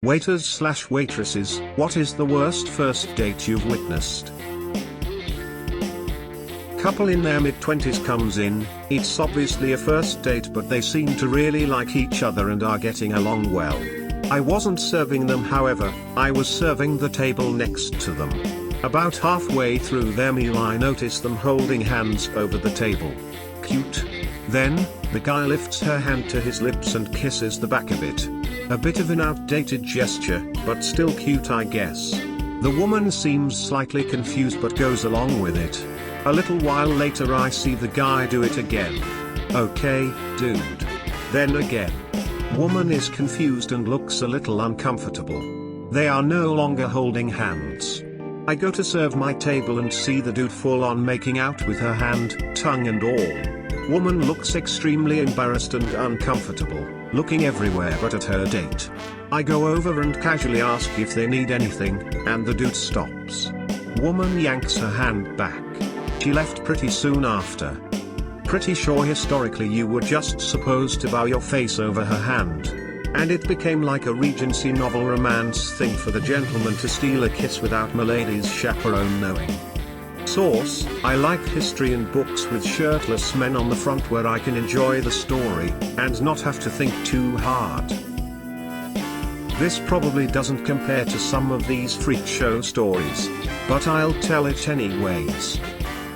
Waiters/waitresses, what is the worst first date you've witnessed? Couple in their mid-20s comes in, it's obviously a first date but they seem to really like each other and are getting along well. I wasn't serving them, however, I was serving the table next to them. About halfway through their meal I noticed them holding hands over the table. Cute. Then, the guy lifts her hand to his lips and kisses the back of it. A bit of an outdated gesture, but still cute, I guess. The woman seems slightly confused but goes along with it. A little while later I see the guy do it again. Okay, dude. Then again. Woman is confused and looks a little uncomfortable. They are no longer holding hands. I go to serve my table and see the dude full on making out with her hand, tongue and all. Woman looks extremely embarrassed and uncomfortable, looking everywhere but at her date. I go over and casually ask if they need anything, and the dude stops. Woman yanks her hand back. She left pretty soon after. Pretty sure historically you were just supposed to bow your face over her hand. And it became like a Regency novel romance thing for the gentleman to steal a kiss without milady's chaperone knowing. Source: I like history and books with shirtless men on the front where I can enjoy the story, and not have to think too hard. This probably doesn't compare to some of these freak show stories, but I'll tell it anyways.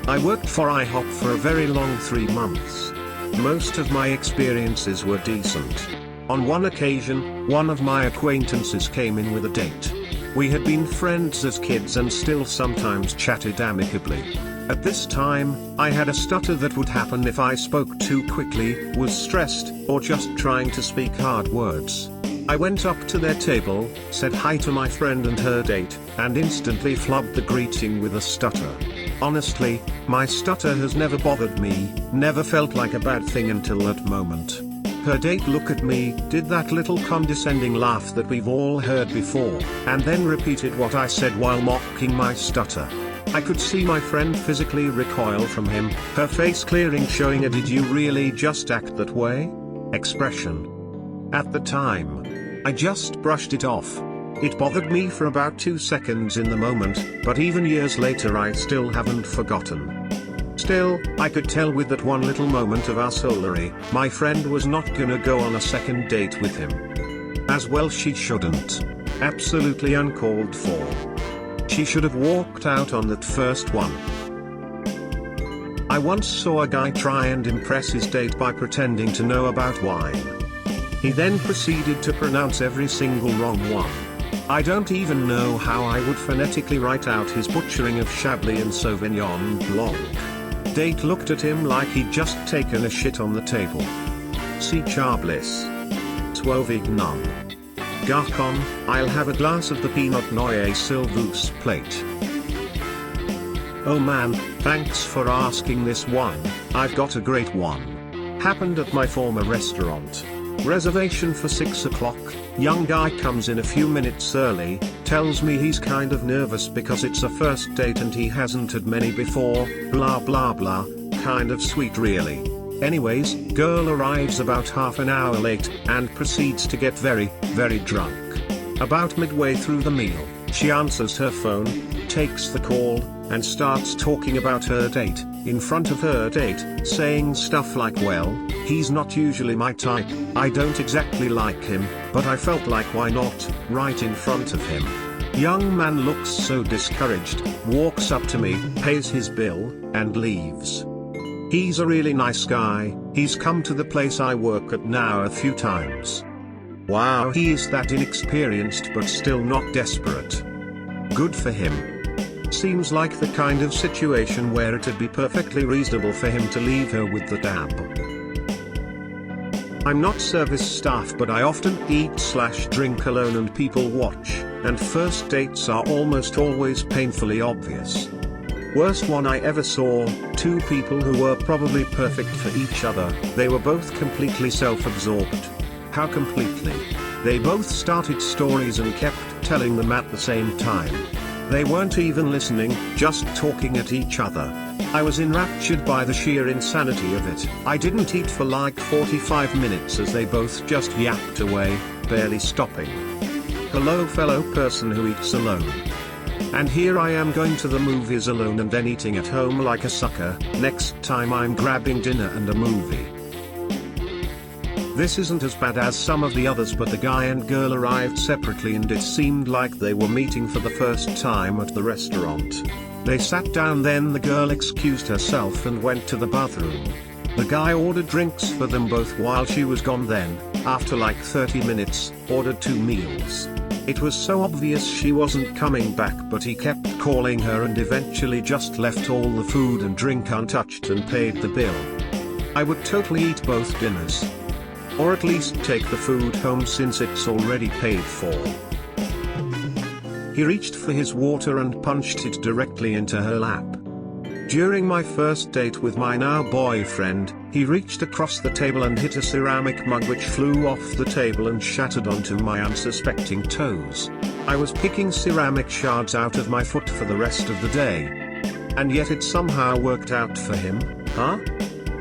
I worked for IHOP for a very long 3 months. Most of my experiences were decent. On one occasion, one of my acquaintances came in with a date. We had been friends as kids and still sometimes chatted amicably. At this time, I had a stutter that would happen if I spoke too quickly, was stressed, or just trying to speak hard words. I went up to their table, said hi to my friend and her date, and instantly flubbed the greeting with a stutter. Honestly, my stutter has never bothered me, never felt like a bad thing until that moment. Her date looked at me, did that little condescending laugh that we've all heard before, and then repeated what I said while mocking my stutter. I could see my friend physically recoil from him, her face clearing, showing a "did you really just act that way?" expression. At the time, I just brushed it off. It bothered me for about 2 seconds in the moment, but even years later I still haven't forgotten. Still, I could tell with that one little moment of assholery, my friend was not gonna go on a second date with him. As well she shouldn't. Absolutely uncalled for. She should have walked out on that first one. I once saw a guy try and impress his date by pretending to know about wine. He then proceeded to pronounce every single wrong one. I don't even know how I would phonetically write out his butchering of Chablis and Sauvignon Blanc. Date looked at him like he'd just taken a shit on the table. Si Chablis. Sauvignon. Garcon, I'll have a glass of the Pinot Noir s'il vous plaît. Oh man, thanks for asking this one, I've got a great one. Happened at my former restaurant. Reservation for 6 o'clock, young guy comes in a few minutes early, tells me he's kind of nervous because it's a first date and he hasn't had many before, blah blah blah, kind of sweet really. Anyways, girl arrives about half an hour late, and proceeds to get very, very drunk. About midway through the meal, she answers her phone, takes the call, and starts talking about her date, in front of her date, saying stuff like, well, he's not usually my type, I don't exactly like him, but I felt like why not, right in front of him. Young man looks so discouraged, walks up to me, pays his bill, and leaves. He's a really nice guy, he's come to the place I work at now a few times. Wow, he is that inexperienced but still not desperate. Good for him. Seems like the kind of situation where it'd be perfectly reasonable for him to leave her with the dab. I'm not service staff but I often eat/drink alone and people watch, and first dates are almost always painfully obvious. Worst one I ever saw, 2 people who were probably perfect for each other, they were both completely self-absorbed. How completely? They both started stories and kept telling them at the same time. They weren't even listening, just talking at each other. I was enraptured by the sheer insanity of it. I didn't eat for like 45 minutes as they both just yapped away, barely stopping. Hello fellow person who eats alone. And here I am going to the movies alone and then eating at home like a sucker. Next time I'm grabbing dinner and a movie. This isn't as bad as some of the others, but the guy and girl arrived separately and it seemed like they were meeting for the first time at the restaurant. They sat down, then the girl excused herself and went to the bathroom. The guy ordered drinks for them both while she was gone, then, after like 30 minutes, ordered 2 meals. It was so obvious she wasn't coming back, but he kept calling her and eventually just left all the food and drink untouched and paid the bill. I would totally eat both dinners. Or at least take the food home since it's already paid for. He reached for his water and punched it directly into her lap. During my first date with my now boyfriend, he reached across the table and hit a ceramic mug which flew off the table and shattered onto my unsuspecting toes. I was picking ceramic shards out of my foot for the rest of the day. And yet it somehow worked out for him, huh?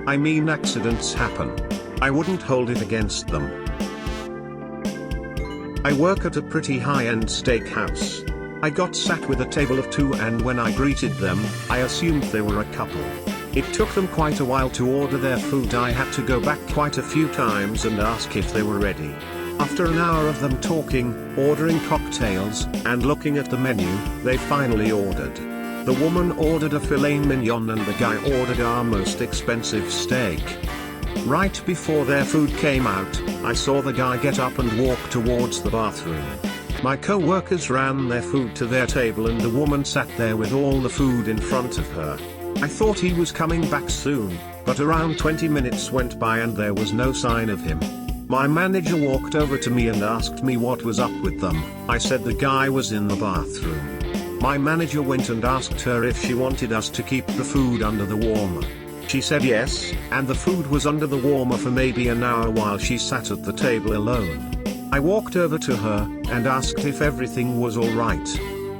I mean, accidents happen. I wouldn't hold it against them. I work at a pretty high-end steakhouse. I got sat with a table of 2 and when I greeted them, I assumed they were a couple. It took them quite a while to order their food. I had to go back quite a few times and ask if they were ready. After an hour of them talking, ordering cocktails, and looking at the menu, they finally ordered. The woman ordered a filet mignon and the guy ordered our most expensive steak. Right before their food came out, I saw the guy get up and walk towards the bathroom. My co-workers ran their food to their table and the woman sat there with all the food in front of her. I thought he was coming back soon, but around 20 minutes went by and there was no sign of him. My manager walked over to me and asked me what was up with them. I said the guy was in the bathroom. My manager went and asked her if she wanted us to keep the food under the warmer. She said yes, and the food was under the warmer for maybe an hour while she sat at the table alone. I walked over to her, and asked if everything was alright.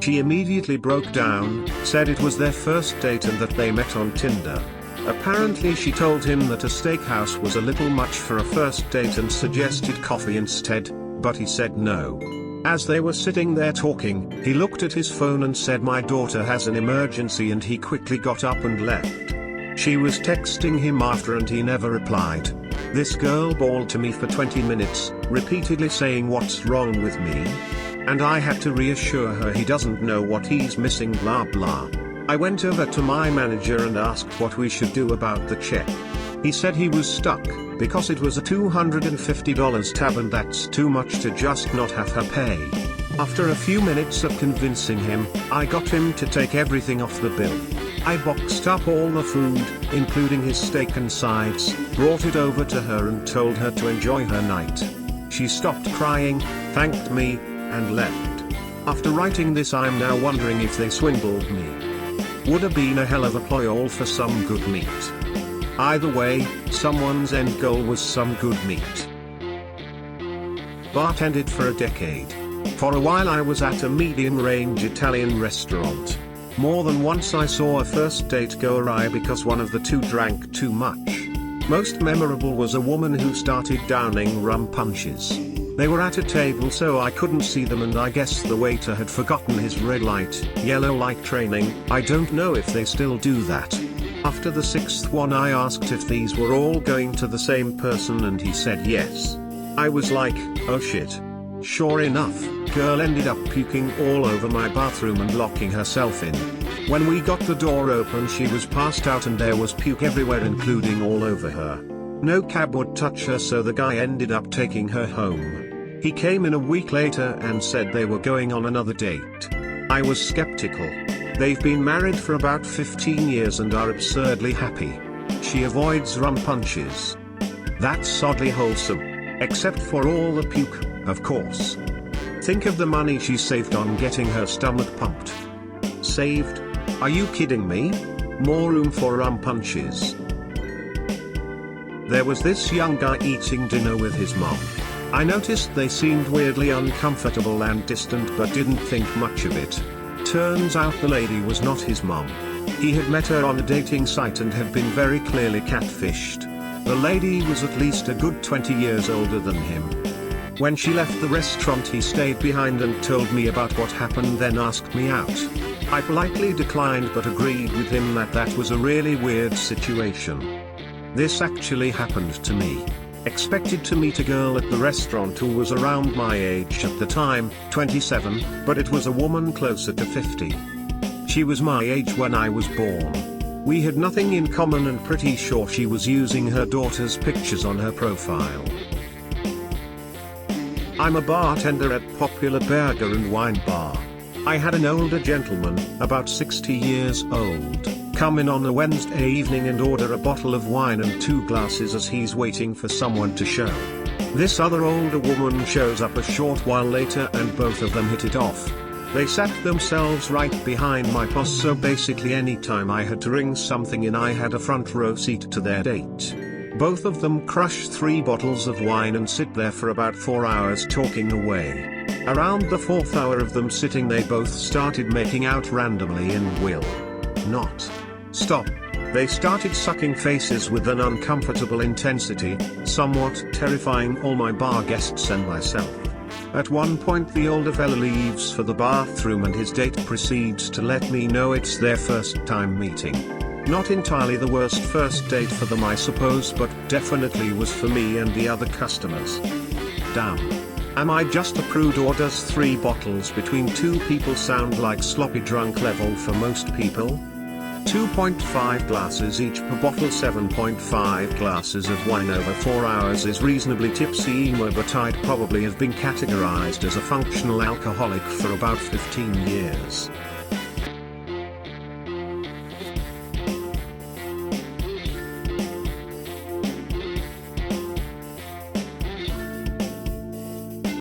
She immediately broke down, said it was their first date and that they met on Tinder. Apparently she told him that a steakhouse was a little much for a first date and suggested coffee instead, but he said no. As they were sitting there talking, he looked at his phone and said my daughter has an emergency, and he quickly got up and left. She was texting him after and he never replied. This girl bawled to me for 20 minutes, repeatedly saying what's wrong with me? And I had to reassure her he doesn't know what he's missing, blah blah. I went over to my manager and asked what we should do about the check. He said he was stuck, because it was a $250 tab and that's too much to just not have her pay. After a few minutes of convincing him, I got him to take everything off the bill. I boxed up all the food, including his steak and sides, brought it over to her and told her to enjoy her night. She stopped crying, thanked me, and left. After writing this, I'm now wondering if they swindled me. Would have been a hell of a ploy, all for some good meat. Either way, someone's end goal was some good meat. Bartended for a decade. For a while I was at a medium-range Italian restaurant. More than once I saw a first date go awry because one of the two drank too much. Most memorable was a woman who started downing rum punches. They were at a table so I couldn't see them, and I guess the waiter had forgotten his red light, yellow light training. I don't know if they still do that. After the 6th one I asked if these were all going to the same person and he said yes. I was like, oh shit. Sure enough, girl ended up puking all over my bathroom and locking herself in. When we got the door open she was passed out and there was puke everywhere, including all over her. No cab would touch her, so the guy ended up taking her home. He came in a week later and said they were going on another date. I was skeptical. They've been married for about 15 years and are absurdly happy. She avoids rum punches. That's oddly wholesome. Except for all the puke, of course. Think of the money she saved on getting her stomach pumped. Saved? Are you kidding me? More room for rum punches. There was this young guy eating dinner with his mom. I noticed they seemed weirdly uncomfortable and distant but didn't think much of it. Turns out the lady was not his mom. He had met her on a dating site and had been very clearly catfished. The lady was at least a good 20 years older than him. When she left the restaurant he stayed behind and told me about what happened, then asked me out. I politely declined but agreed with him that that was a really weird situation. This actually happened to me. Expected to meet a girl at the restaurant who was around my age at the time, 27, but it was a woman closer to 50. She was my age when I was born. We had nothing in common and pretty sure she was using her daughter's pictures on her profile. I'm a bartender at Popular Burger and Wine Bar. I had an older gentleman, about 60 years old, come in on a Wednesday evening and order a bottle of wine and 2 glasses as he's waiting for someone to show. This other older woman shows up a short while later and both of them hit it off. They sat themselves right behind my boss, so basically anytime I had to ring something in I had a front row seat to their date. Both of them crush 3 bottles of wine and sit there for about 4 hours talking away. Around the 4th hour of them sitting they both started making out randomly and will not stop. They started sucking faces with an uncomfortable intensity, somewhat terrifying all my bar guests and myself. At one point the older fella leaves for the bathroom and his date proceeds to let me know it's their first time meeting. Not entirely the worst first date for them I suppose, but definitely was for me and the other customers. Damn. Am I just a prude, or does 3 bottles between 2 people sound like sloppy drunk level for most people? 2.5 glasses each per bottle, 7.5 glasses of wine over 4 hours is reasonably tipsy emo, but I'd probably have been categorized as a functional alcoholic for about 15 years.